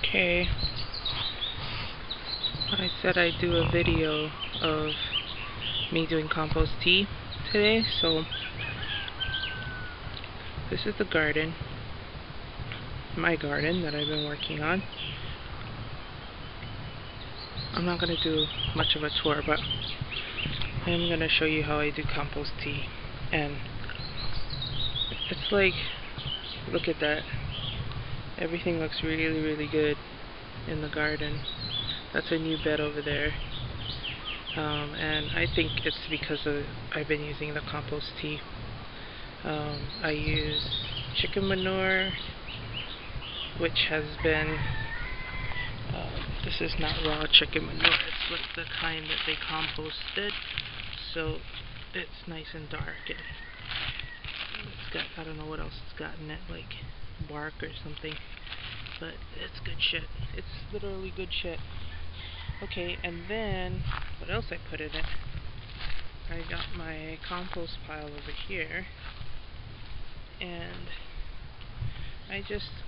Okay, I said I'd do a video of me doing compost tea today, so this is the garden, my garden that I've been working on. I'm not going to do much of a tour, but I'm going to show you how I do compost tea. And it's like, look at that. Everything looks really, really good in the garden. That's a new bed over there. And I think it's because I've been using the compost tea. I use chicken manure, which has been, this is not raw chicken manure, it's like the kind that they composted, so it's nice and dark, and it's got, I don't know what else it's got in it, like bark or something, but it's good shit. It's literally good shit. Okay, and then what else I put in it? I got my compost pile over here, and I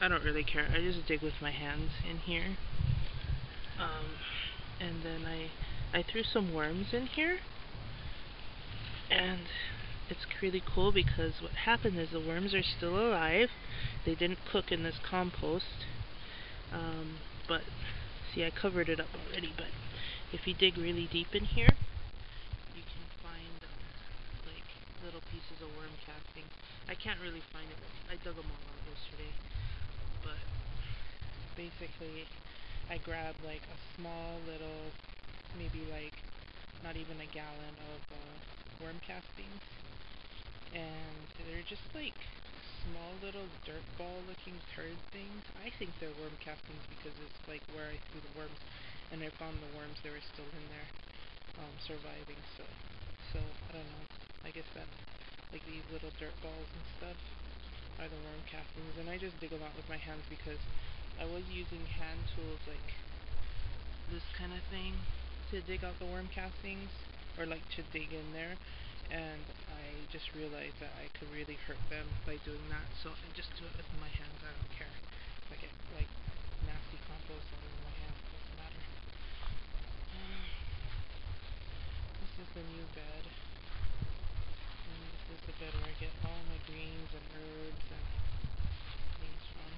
don't really care. I just dig with my hands in here. And then I threw some worms in here, and it's really cool because what happened is the worms are still alive. They didn't cook in this compost. But see, I covered it up already, but if you dig really deep in here, you can find like little pieces of worm castings. I can't really find it. I dug them all out yesterday, but basically I grabbed like a small little, maybe like not even a gallon of worm castings, and they're just like small little dirt ball looking turd things. I think they're worm castings because it's like where I threw the worms, and I found the worms, they were still in there, surviving, so I don't know, I guess that like these little dirt balls and stuff are the worm castings, and I just dig them out with my hands because I was using hand tools like this kind of thing to dig out the worm castings, or like to dig in there, and I just realized that I could really hurt them by doing that, so I just do it with my hands. I don't care if I get like nasty compost all over my hands, it doesn't matter. This is the new bed, and this is the bed where I get all my greens and herbs and things from.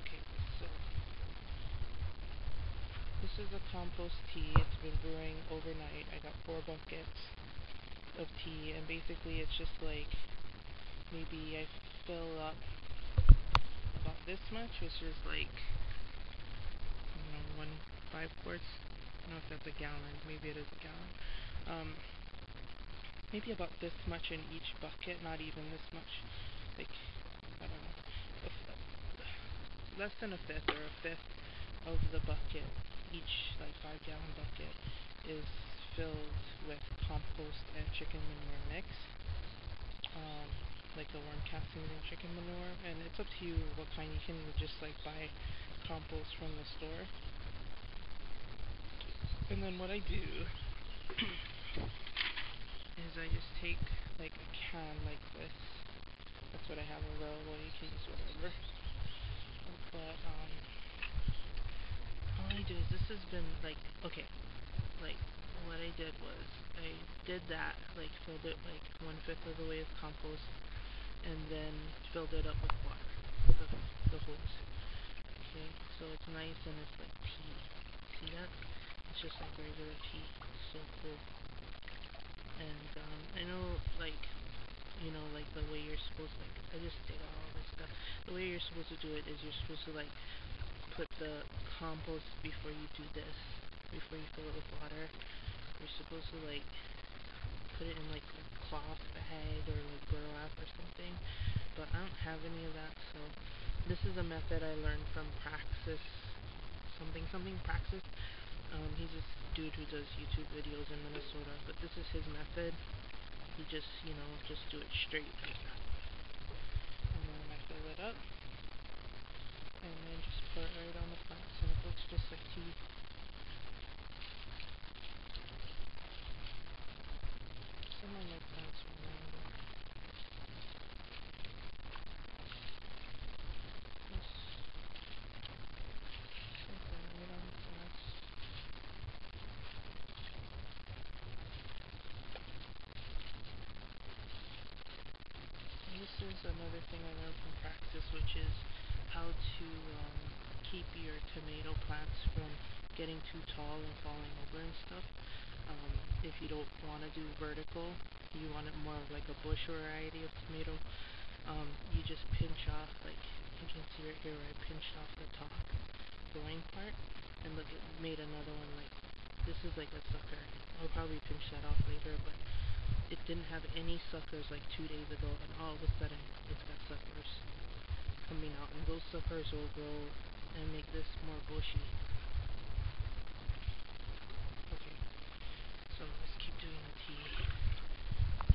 Okay, so this is a compost tea. It's been brewing overnight. I got 4 buckets of tea, and basically it's just like, maybe I fill up about this much, which is like, I don't know, 5 quarts. I don't know if that's a gallon. Maybe it is a gallon. Maybe about this much in each bucket, not even this much. Like, I don't know, less than a fifth or a fifth of the bucket. Each like 5-gallon bucket is filled with compost and chicken manure mix. Like the worm castings and chicken manure, and it's up to you what kind. You can just like buy compost from the store. And then what I do is I just take like a can like this. That's what I have available. You can use whatever. But all I do is, this has been like, okay, like what I did was I did that, like filled it like 1/5 of the way with compost, and then filled it up with water, the hose. Okay, so it's nice and it's like tea. See that? It's just like regular tea. It's so cool. And I know, like, you know, like the way you're supposed to, like, I just did all this stuff. The way you're supposed to do it is you're supposed to like put the compost before you do this, before you fill it with water. You're supposed to like put it in like a cloth bag or like burlap or something, but I don't have any of that, so this is a method I learned from Praxis, something Praxis. He's this dude who does YouTube videos in Minnesota, but this is his method. You just, you know, just do it straight like that, and then I fill it up, and then just pour it right on the plants, and it looks just like tea. Some of my plants are longer. this is another thing I learned from practice, which is how to keep your tomato plants from getting too tall and falling over and stuff. If you don't want to do vertical, you want it more of like a bush variety of tomato, you just pinch off, like you can see right here where I pinched off the top growing part, and look, it made another one. Like, this is like a sucker. I'll probably pinch that off later, but it didn't have any suckers like 2 days ago, and all of a sudden it's got suckers coming out, and those suckers will grow and make this more bushy. Okay, so let's keep doing the tea.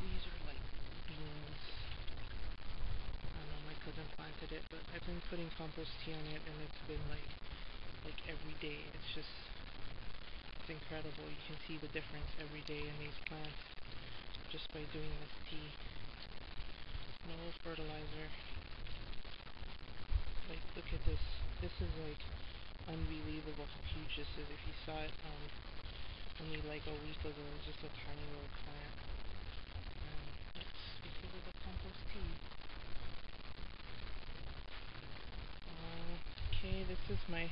These are like beans. I don't know, my cousin planted it, but I've been putting compost tea on it, and it's been like every day. It's incredible. You can see the difference every day in these plants just by doing this tea. No fertilizer. Like, look at this. This is like unbelievable how huge this is. If you saw it only like a week ago, it was just a tiny little plant. That's because of the compost tea. Okay, this is my,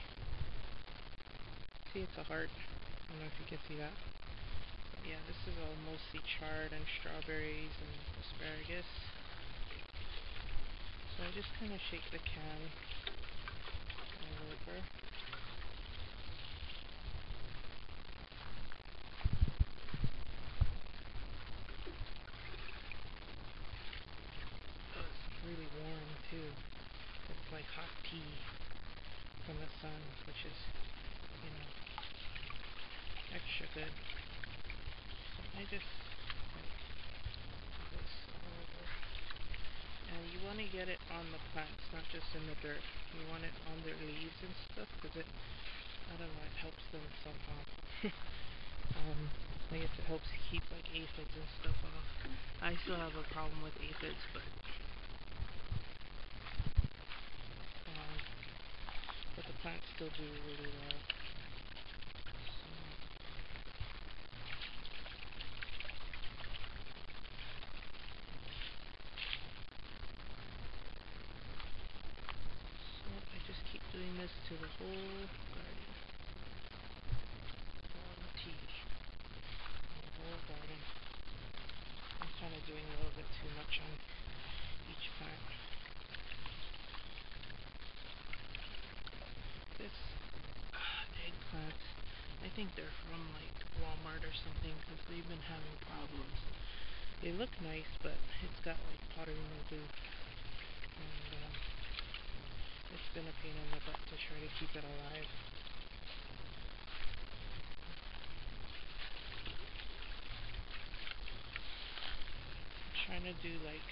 see, it's a heart. I don't know if you can see that. But yeah, this is all mostly chard and strawberries and asparagus. So I just kind of shake the can all over. Oh, it's really warm too. It's like hot tea from the sun, which is, you know, extra good. So I just like this all over. And you want to get it on the plants, not just in the dirt. You want it on their leaves and stuff, because it, I don't know, it helps them somehow. I guess it helps keep like aphids and stuff off. I still have a problem with aphids, but the plants still do really well. So I just keep doing this to the whole garden. One tea. The whole garden. I'm kind of doing a little bit too much on each plant. This eggplant, I think they're from like Walmart or something, because they've been having problems. They look nice, but it's got like powdery mildew, and it's been a pain in the butt to try to keep it alive. I'm trying to do like